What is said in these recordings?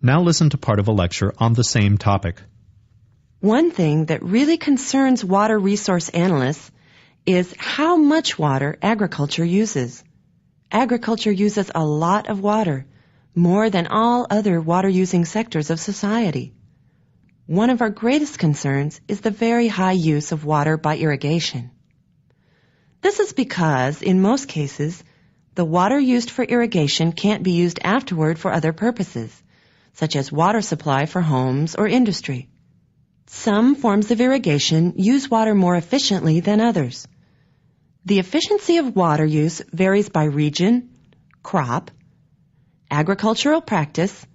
Now listen to part of a lecture on the same topic. One thing that really concerns water resource analysts is how much water agriculture uses. Agriculture uses a lot of water, more than all other water-using sectors of society. One of our greatest concerns is the very high use of water by irrigation. This is because, in most cases, the water used for irrigation can't be used afterward for other purposes, such as water supply for homes or industry. Some forms of irrigation use water more efficiently than others. The efficiency of water use varies by region, crop, agricultural practice,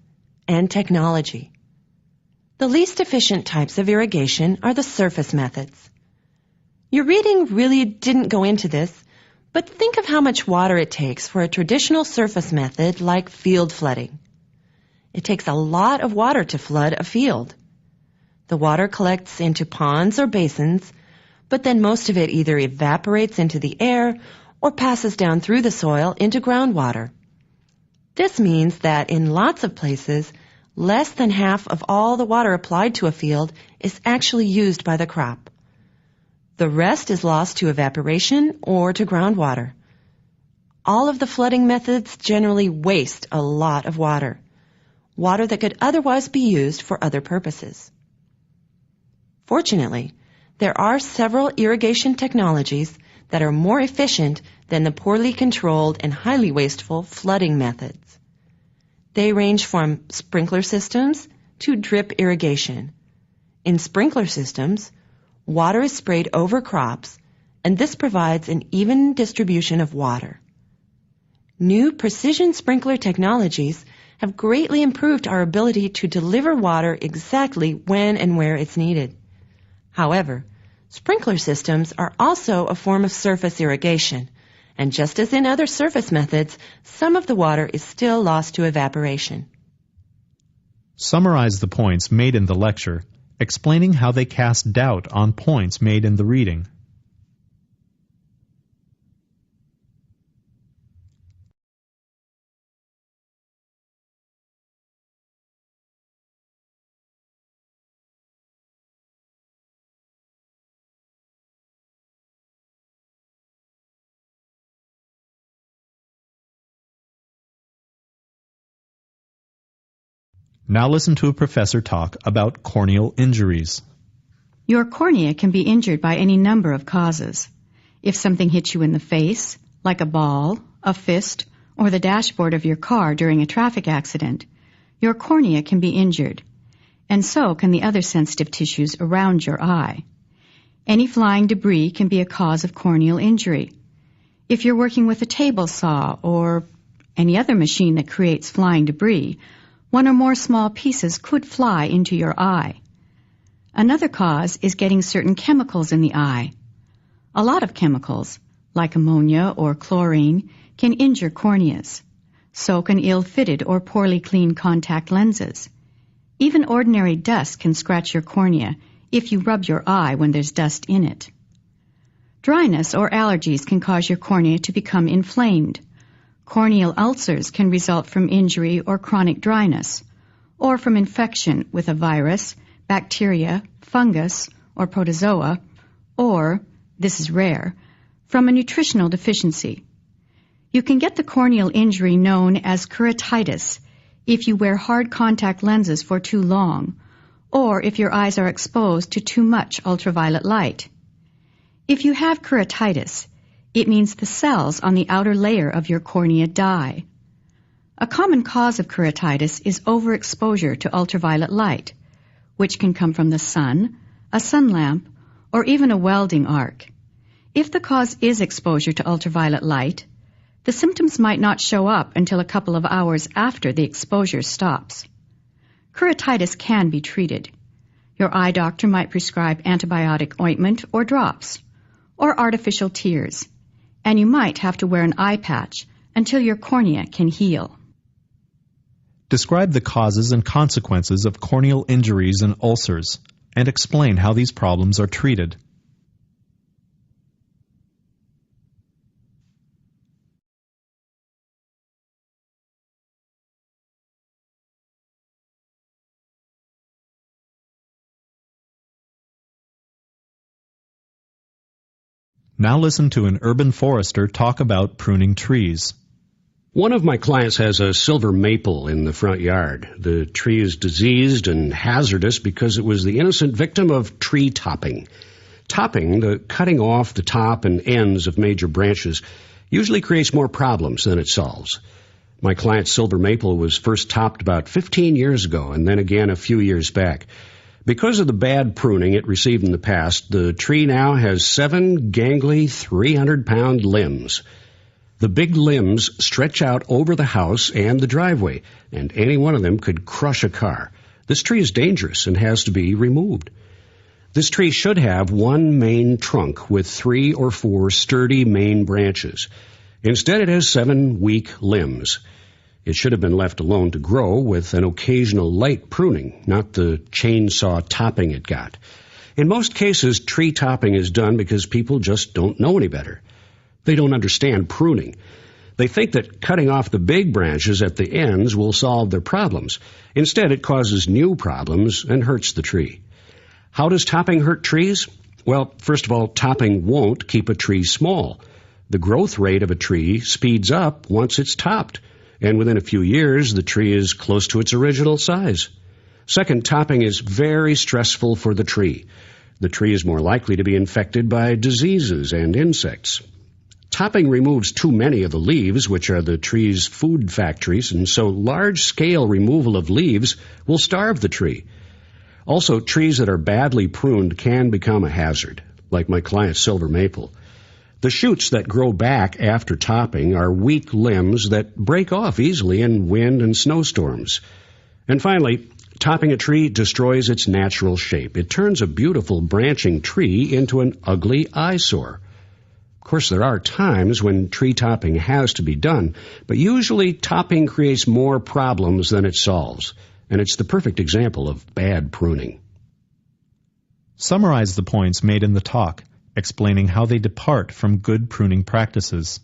and technology. The least efficient types of irrigation are the surface methods. Your reading really didn't go into this, but think of how much water it takes for a traditional surface method like field flooding. It takes a lot of water to flood a field. The water collects into ponds or basins, but then most of it either evaporates into the air or passes down through the soil into groundwater. This means that in lots of places, less than half of all the water applied to a field is actually used by the crop. The rest is lost to evaporation or to groundwater. All of the flooding methods generally waste a lot of water that could otherwise be used for other purposes. Fortunately, there are several irrigation technologies that are more efficient than the poorly controlled and highly wasteful flooding methods. They range from sprinkler systems to drip irrigation. In sprinkler systems, water is sprayed over crops, and this provides an even distribution of water. New precision sprinkler technologies have greatly improved our ability to deliver water exactly when and where it's needed. However, sprinkler systems are also a form of surface irrigation, and just as in other surface methods, some of the water is still lost to evaporation. Summarize the points made in the lecture, explaining how they cast doubt on points made in the reading. Now listen to a professor talk about corneal injuries. Your cornea can be injured by any number of causes. If something hits you in the face, like a ball, a fist, or the dashboard of your car during a traffic accident, your cornea can be injured, and so can the other sensitive tissues around your eye. Any flying debris can be a cause of corneal injury. If you're working with a table saw or any other machine that creates flying debris, one or more small pieces could fly into your eye. Another cause is getting certain chemicals in the eye. A lot of chemicals, like ammonia or chlorine, can injure corneas. So can ill-fitted or poorly cleaned contact lenses. Even ordinary dust can scratch your cornea if you rub your eye when there's dust in it. Dryness or allergies can cause your cornea to become inflamed. Corneal ulcers can result from injury or chronic dryness, or from infection with a virus, bacteria, fungus, or protozoa, or, this is rare, from a nutritional deficiency. You can get the corneal injury known as keratitis if you wear hard contact lenses for too long, or if your eyes are exposed to too much ultraviolet light. If you have keratitis, it means the cells on the outer layer of your cornea die. A common cause of keratitis is overexposure to ultraviolet light, which can come from the sun, a sun lamp, or even a welding arc. If the cause is exposure to ultraviolet light, the symptoms might not show up until a couple of hours after the exposure stops. Keratitis can be treated. Your eye doctor might prescribe antibiotic ointment or drops, or artificial tears, and you might have to wear an eye patch until your cornea can heal. Describe the causes and consequences of corneal injuries and ulcers, and explain how these problems are treated. Now listen to an urban forester talk about pruning trees. One of my clients has a silver maple in the front yard. The tree is diseased and hazardous because it was the innocent victim of tree topping. Topping, the cutting off the top and ends of major branches, usually creates more problems than it solves. My client's silver maple was first topped about 15 years ago and then again a few years back. Because of the bad pruning it received in the past, the tree now has 7 gangly 300-pound limbs. The big limbs stretch out over the house and the driveway, and any one of them could crush a car. This tree is dangerous and has to be removed. This tree should have one main trunk with 3 or 4 sturdy main branches. Instead, it has 7 weak limbs. It should have been left alone to grow with an occasional light pruning, not the chainsaw topping it got. In most cases, tree topping is done because people just don't know any better. They don't understand pruning. They think that cutting off the big branches at the ends will solve their problems. Instead, it causes new problems and hurts the tree. How does topping hurt trees? Well, first of all, topping won't keep a tree small. The growth rate of a tree speeds up once it's topped, and within a few years, the tree is close to its original size. Second, topping is very stressful for the tree. The tree is more likely to be infected by diseases and insects. Topping removes too many of the leaves, which are the tree's food factories, and so large-scale removal of leaves will starve the tree. Also, trees that are badly pruned can become a hazard, like my client's silver maple. The shoots that grow back after topping are weak limbs that break off easily in wind and snowstorms. And finally, topping a tree destroys its natural shape. It turns a beautiful branching tree into an ugly eyesore. Of course, there are times when tree topping has to be done, but usually topping creates more problems than it solves, and it's the perfect example of bad pruning. Summarize the points made in the talk, explaining how they depart from good pruning practices.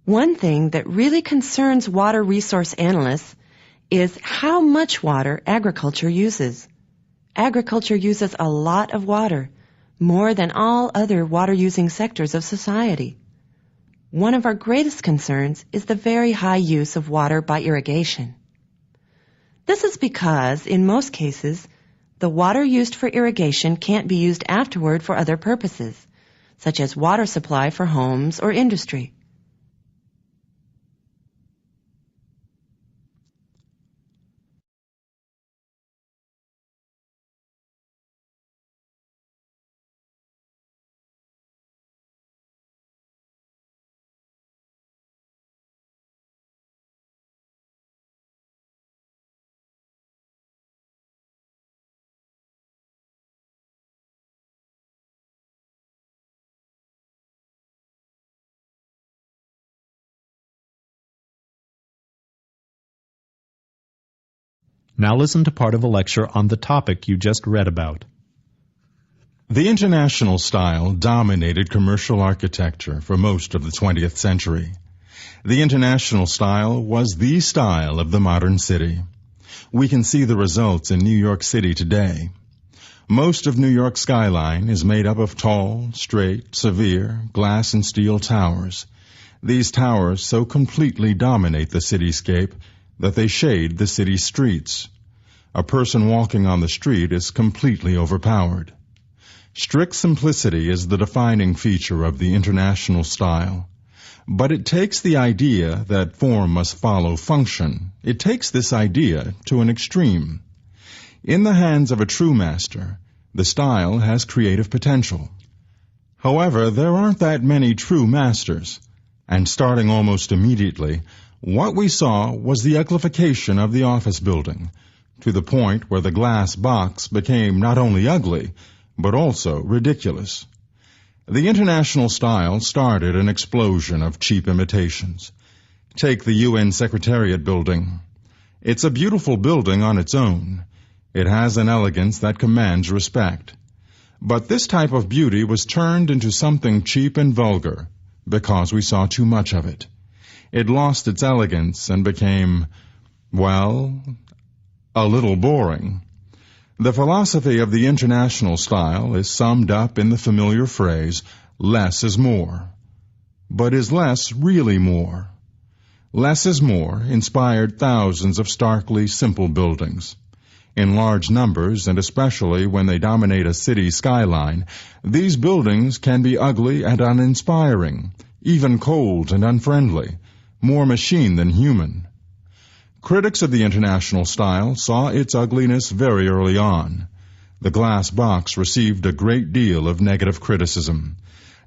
One thing that really concerns water resource analysts is how much water agriculture uses. Agriculture uses a lot of water, more than all other water-using sectors of society. One of our greatest concerns is the very high use of water by irrigation. This is because, in most cases, the water used for irrigation can't be used afterward for other purposes, such as water supply for homes or industry. Now listen to part of a lecture on the topic you just read about. The international style dominated commercial architecture for most of the 20th century. The international style was the style of the modern city. We can see the results in New York City today. Most of New York's skyline is made up of tall, straight, severe, glass and steel towers. These towers so completely dominate the cityscape that they shade the city's streets. A person walking on the street is completely overpowered. Strict simplicity is the defining feature of the international style. But it takes the idea that form must follow function. It takes this idea to an extreme. In the hands of a true master, the style has creative potential. However, there aren't that many true masters, and starting almost immediately, what we saw was the uglification of the office building, to the point where the glass box became not only ugly, but also ridiculous. The international style started an explosion of cheap imitations. Take the UN Secretariat building. It's a beautiful building on its own. It has an elegance that commands respect. But this type of beauty was turned into something cheap and vulgar because we saw too much of it. It lost its elegance and became, well, a little boring. The philosophy of the international style is summed up in the familiar phrase, less is more. But is less really more? Less is more inspired thousands of starkly simple buildings. In large numbers, and especially when they dominate a city skyline, these buildings can be ugly and uninspiring, even cold and unfriendly, more machine than human. Critics of the international style saw its ugliness very early on. The glass box received a great deal of negative criticism,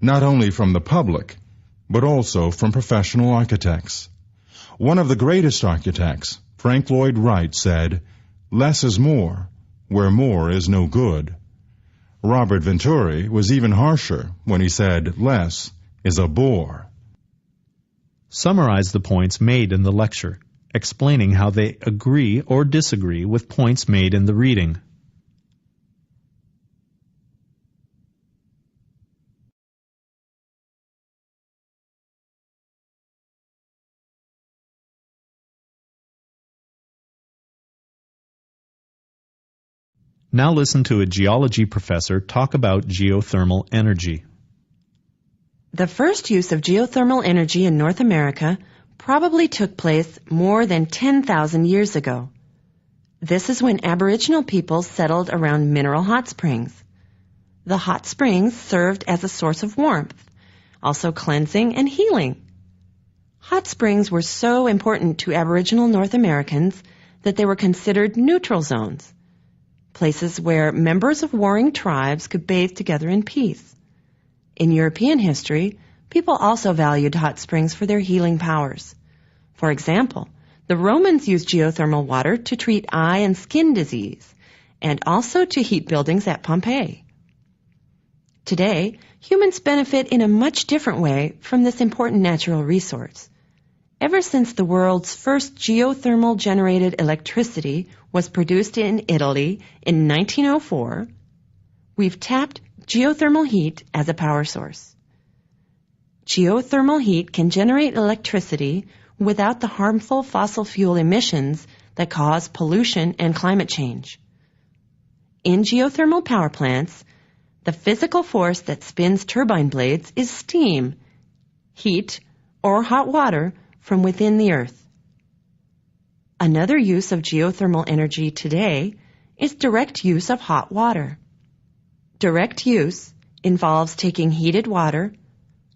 not only from the public, but also from professional architects. One of the greatest architects, Frank Lloyd Wright, said, "Less is more, where more is no good." Robert Venturi was even harsher when he said, "Less is a bore." Summarize the points made in the lecture, explaining how they agree or disagree with points made in the reading. Now listen to a geology professor talk about geothermal energy. The first use of geothermal energy in North America probably took place more than 10,000 years ago. This is when Aboriginal peoples settled around mineral hot springs. The hot springs served as a source of warmth, also cleansing and healing. Hot springs were so important to Aboriginal North Americans that they were considered neutral zones, places where members of warring tribes could bathe together in peace. In European history, people also valued hot springs for their healing powers. For example, the Romans used geothermal water to treat eye and skin disease, and also to heat buildings at Pompeii. Today, humans benefit in a much different way from this important natural resource. Ever since the world's first geothermal generated electricity was produced in Italy in 1904, we've tapped geothermal heat as a power source. Geothermal heat can generate electricity without the harmful fossil fuel emissions that cause pollution and climate change. In geothermal power plants, the physical force that spins turbine blades is steam, heat, or hot water from within the earth. Another use of geothermal energy today is direct use of hot water. Direct use involves taking heated water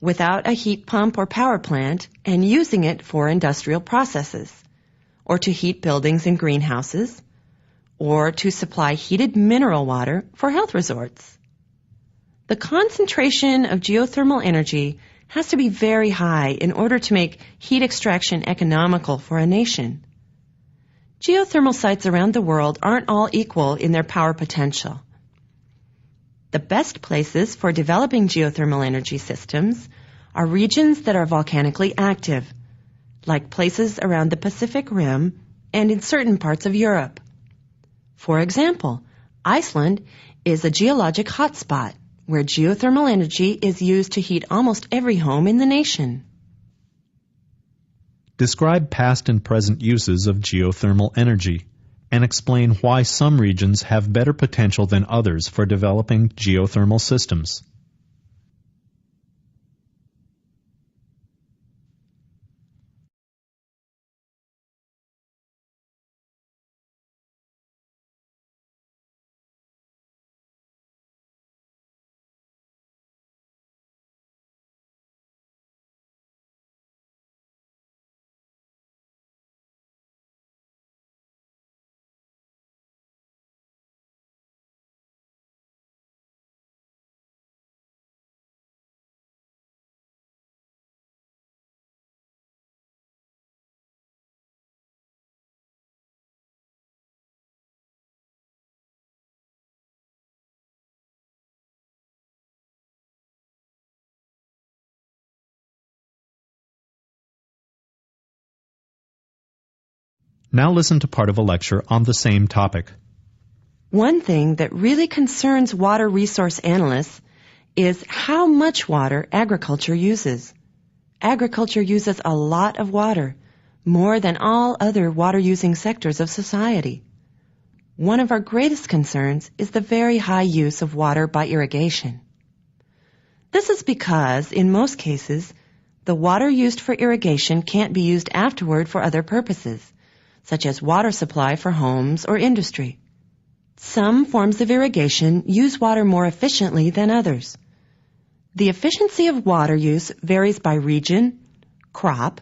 without a heat pump or power plant and using it for industrial processes, or to heat buildings and greenhouses, or to supply heated mineral water for health resorts. The concentration of geothermal energy has to be very high in order to make heat extraction economical for a nation. Geothermal sites around the world aren't all equal in their power potential. The best places for developing geothermal energy systems are regions that are volcanically active, like places around the Pacific Rim and in certain parts of Europe. For example, Iceland is a geologic hotspot where geothermal energy is used to heat almost every home in the nation. Describe past and present uses of geothermal energy, and explain why some regions have better potential than others for developing geothermal systems. Now listen to part of a lecture on the same topic. One thing that really concerns water resource analysts is how much water agriculture uses. Agriculture uses a lot of water, more than all other water-using sectors of society. One of our greatest concerns is the very high use of water by irrigation. This is because, in most cases, the water used for irrigation can't be used afterward for other purposes, such as water supply for homes or industry. Some forms of irrigation use water more efficiently than others. The efficiency of water use varies by region, crop,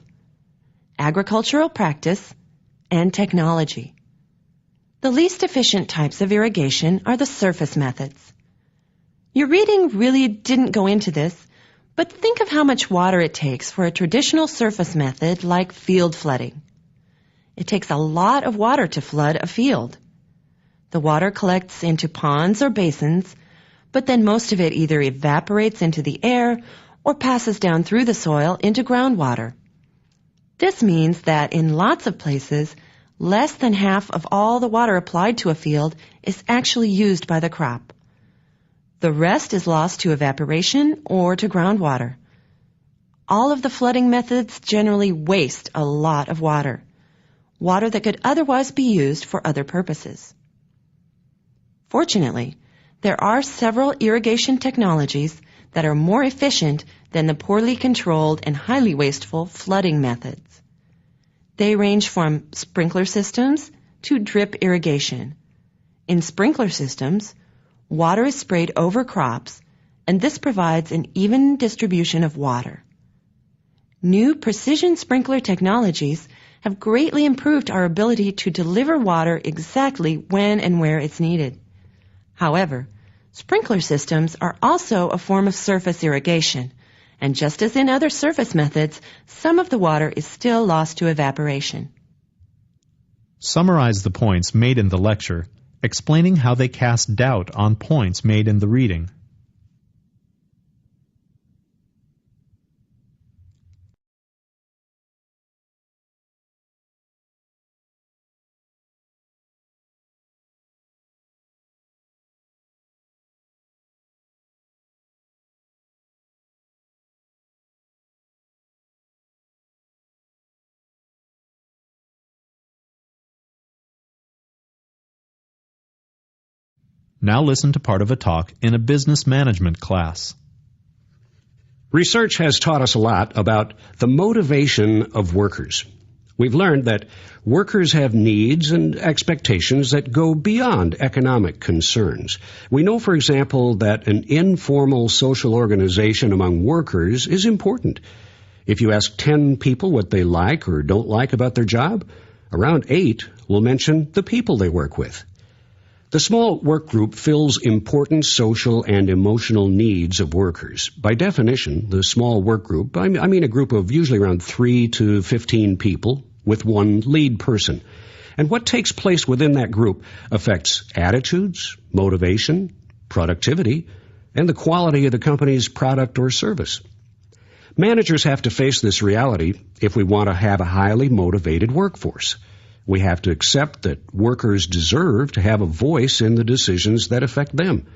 agricultural practice, and technology. The least efficient types of irrigation are the surface methods. Your reading really didn't go into this, but think of how much water it takes for a traditional surface method like field flooding. It takes a lot of water to flood a field. The water collects into ponds or basins, but then most of it either evaporates into the air or passes down through the soil into groundwater. This means that in lots of places, less than half of all the water applied to a field is actually used by the crop. The rest is lost to evaporation or to groundwater. All of the flooding methods generally waste a lot of water that could otherwise be used for other purposes. Fortunately, there are several irrigation technologies that are more efficient than the poorly controlled and highly wasteful flooding methods. They range from sprinkler systems to drip irrigation. In sprinkler systems, water is sprayed over crops, and this provides an even distribution of water. New precision sprinkler technologies have greatly improved our ability to deliver water exactly when and where it's needed. However, sprinkler systems are also a form of surface irrigation, and just as in other surface methods, some of the water is still lost to evaporation. Summarize the points made in the lecture, explaining how they cast doubt on points made in the reading. Now listen to part of a talk in a business management class. Research has taught us a lot about the motivation of workers. We've learned that workers have needs and expectations that go beyond economic concerns. We know, for example, that an informal social organization among workers is important. If you ask 10 people what they like or don't like about their job, around 8 will mention the people they work with. The small work group fills important social and emotional needs of workers. By definition, the small work group, I mean a group of usually around 3 to 15 people with one lead person. And what takes place within that group affects attitudes, motivation, productivity, and the quality of the company's product or service. Managers have to face this reality if we want to have a highly motivated workforce. We have to accept that workers deserve to have a voice in the decisions that affect them.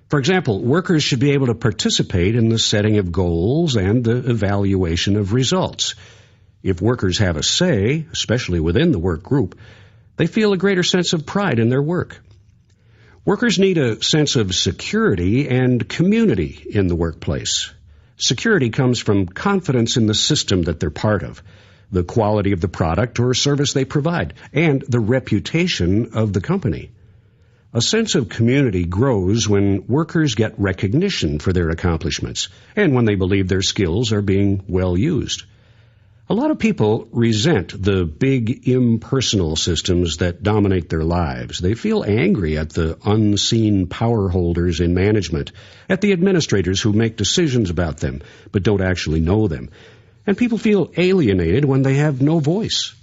For example, workers should be able to participate in the setting of goals and the evaluation of results. If workers have a say, especially within the work group, they feel a greater sense of pride in their work. Workers need a sense of security and community in the workplace. Security comes from confidence in the system that they're part of, the quality of the product or service they provide, and the reputation of the company. A sense of community grows when workers get recognition for their accomplishments and when they believe their skills are being well used. A lot of people resent the big impersonal systems that dominate their lives. They feel angry at the unseen power holders in management, at the administrators who make decisions about them but don't actually know them. And people feel alienated when they have no voice.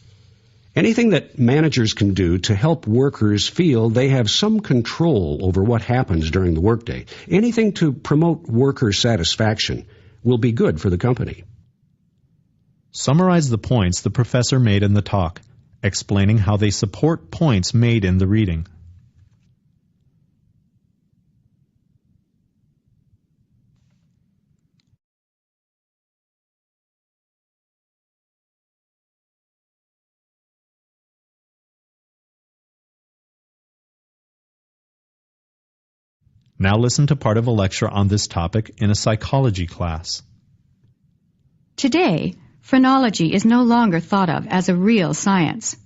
Anything that managers can do to help workers feel they have some control over what happens during the workday, anything to promote worker satisfaction, will be good for the company. Summarize the points the professor made in the talk, explaining how they support points made in the reading. Now listen to part of a lecture on this topic in a psychology class. Today, phrenology is no longer thought of as a real science.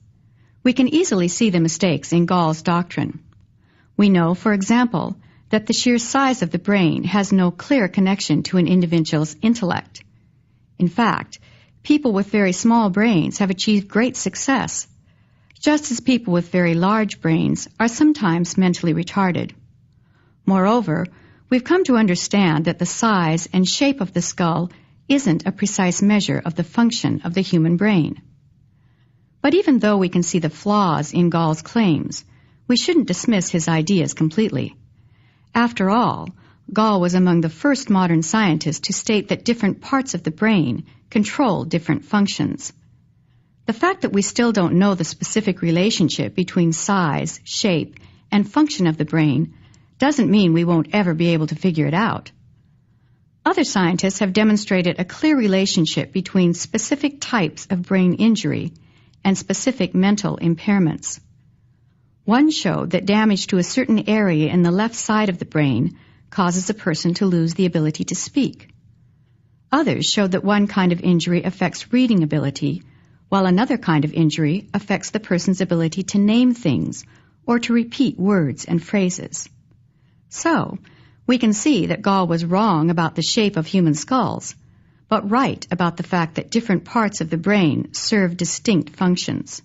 We can easily see the mistakes in Gall's doctrine. We know, for example, that the sheer size of the brain has no clear connection to an individual's intellect. In fact, people with very small brains have achieved great success, just as people with very large brains are sometimes mentally retarded. Moreover, we've come to understand that the size and shape of the skull isn't a precise measure of the function of the human brain. But even though we can see the flaws in Gall's claims, we shouldn't dismiss his ideas completely. After all, Gall was among the first modern scientists to state that different parts of the brain control different functions. The fact that we still don't know the specific relationship between size, shape, and function of the brain doesn't mean we won't ever be able to figure it out. Other scientists have demonstrated a clear relationship between specific types of brain injury and specific mental impairments. One showed that damage to a certain area in the left side of the brain causes a person to lose the ability to speak. Others showed that one kind of injury affects reading ability, while another kind of injury affects the person's ability to name things or to repeat words and phrases. So, we can see that Gall was wrong about the shape of human skulls, but right about the fact that different parts of the brain serve distinct functions.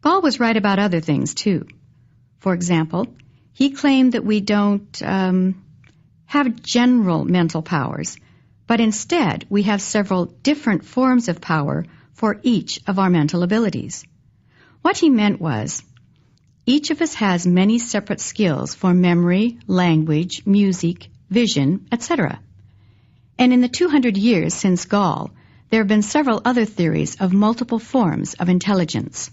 Gall was right about other things, too. For example, he claimed that we don't have general mental powers, but instead we have several different forms of power for each of our mental abilities. What he meant was, each of us has many separate skills for memory, language, music, vision, etc. And in the 200 years since Gall, there have been several other theories of multiple forms of intelligence.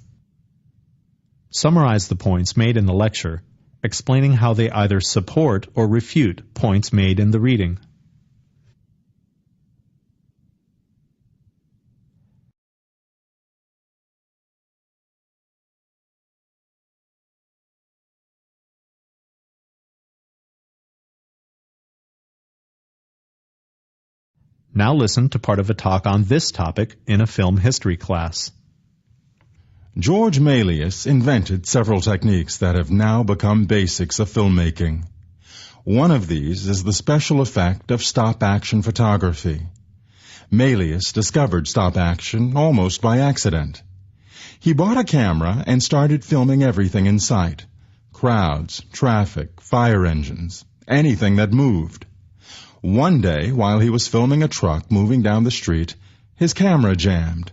Summarize the points made in the lecture, explaining how they either support or refute points made in the reading. Now listen to part of a talk on this topic in a film history class. George Méliès invented several techniques that have now become basics of filmmaking. One of these is the special effect of stop-action photography. Méliès discovered stop-action almost by accident. He bought a camera and started filming everything in sight: crowds, traffic, fire engines, anything that moved. One day, while he was filming a truck moving down the street, his camera jammed.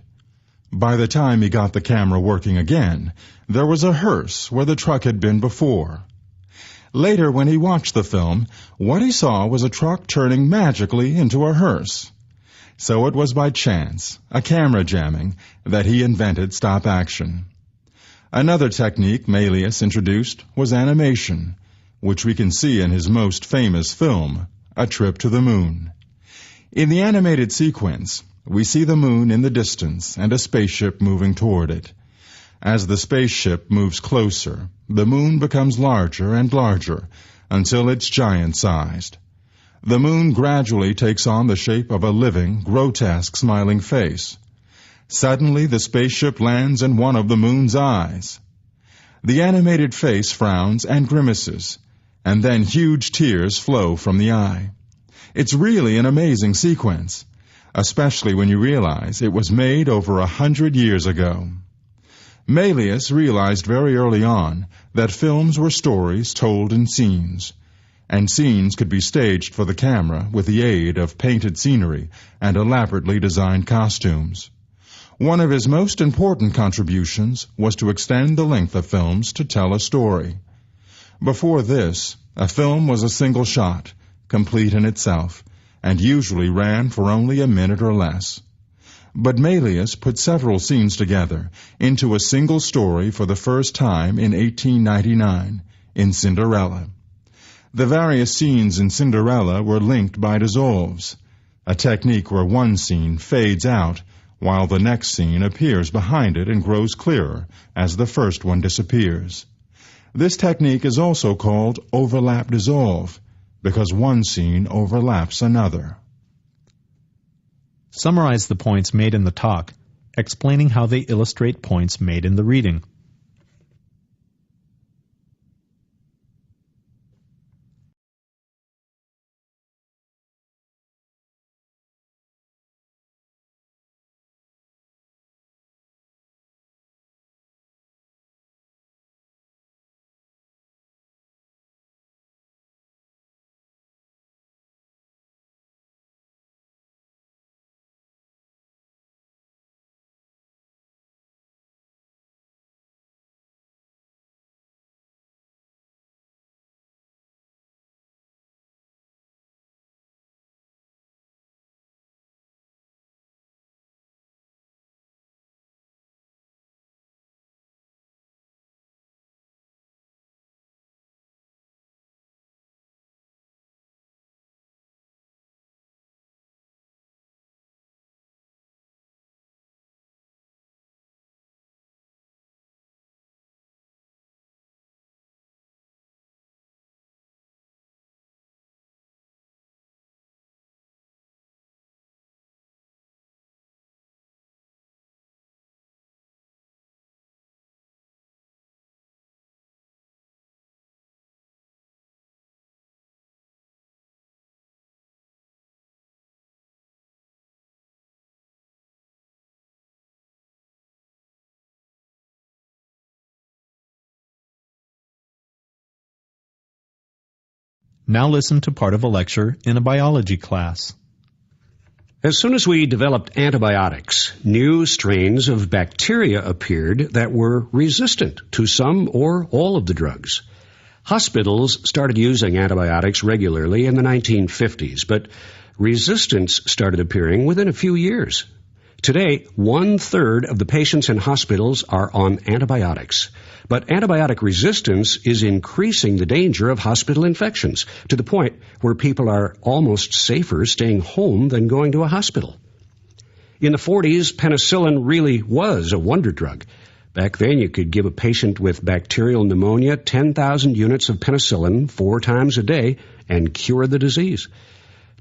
By the time he got the camera working again, there was a hearse where the truck had been before. Later, when he watched the film, what he saw was a truck turning magically into a hearse. So it was by chance, a camera jamming, that he invented stop-action. Another technique Méliès introduced was animation, which we can see in his most famous film, A Trip to the Moon. In the animated sequence, we see the moon in the distance and a spaceship moving toward it. As the spaceship moves closer, the moon becomes larger and larger until it's giant-sized. The moon gradually takes on the shape of a living, grotesque, smiling face. Suddenly, the spaceship lands in one of the moon's eyes. The animated face frowns and grimaces, and then huge tears flow from the eye. It's really an amazing sequence, especially when you realize it was made over 100 years ago. Méliès realized very early on that films were stories told in scenes, and scenes could be staged for the camera with the aid of painted scenery and elaborately designed costumes. One of his most important contributions was to extend the length of films to tell a story. Before this, a film was a single shot, complete in itself, and usually ran for only a minute or less. But Méliès put several scenes together into a single story for the first time in 1899, in Cinderella. The various scenes in Cinderella were linked by dissolves, a technique where one scene fades out while the next scene appears behind it and grows clearer as the first one disappears. This technique is also called overlap dissolve because one scene overlaps another. Summarize the points made in the talk, explaining how they illustrate points made in the reading. Now listen to part of a lecture in a biology class. As soon as we developed antibiotics, new strains of bacteria appeared that were resistant to some or all of the drugs. Hospitals started using antibiotics regularly in the 1950s, but resistance started appearing within a few years. Today, 1/3 of the patients in hospitals are on antibiotics. But antibiotic resistance is increasing the danger of hospital infections to the point where people are almost safer staying home than going to a hospital. In the 40s, penicillin really was a wonder drug. Back then, you could give a patient with bacterial pneumonia 10,000 units of penicillin 4 times a day and cure the disease.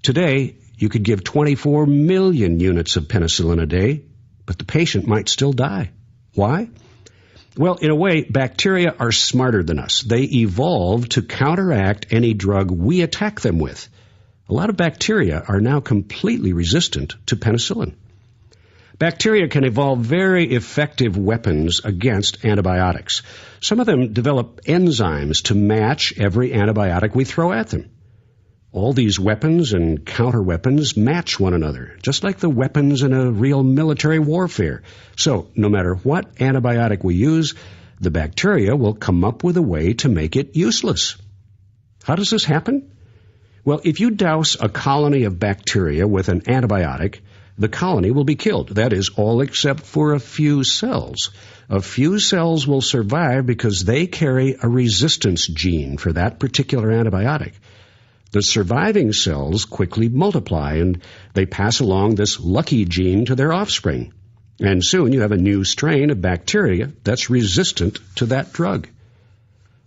Today, you could give 24 million units of penicillin a day, but the patient might still die. Why? Well, in a way, bacteria are smarter than us. They evolved to counteract any drug we attack them with. A lot of bacteria are now completely resistant to penicillin. Bacteria can evolve very effective weapons against antibiotics. Some of them develop enzymes to match every antibiotic we throw at them. All these weapons and counterweapons match one another, just like the weapons in a real military warfare. So, no matter what antibiotic we use, the bacteria will come up with a way to make it useless. How does this happen? Well, if you douse a colony of bacteria with an antibiotic, the colony will be killed. That is, all except for a few cells. A few cells will survive because they carry a resistance gene for that particular antibiotic. The surviving cells quickly multiply, and they pass along this lucky gene to their offspring. And soon you have a new strain of bacteria that's resistant to that drug.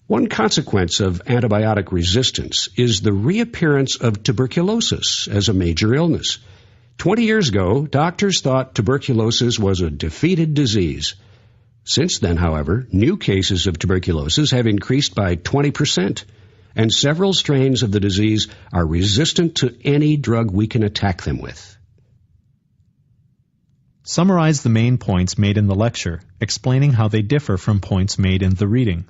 One consequence of antibiotic resistance is the reappearance of tuberculosis as a major illness. 20 years ago, doctors thought tuberculosis was a defeated disease. Since then, however, new cases of tuberculosis have increased by 20%. And several strains of the disease are resistant to any drug we can attack them with. Summarize the main points made in the lecture, explaining how they differ from points made in the reading.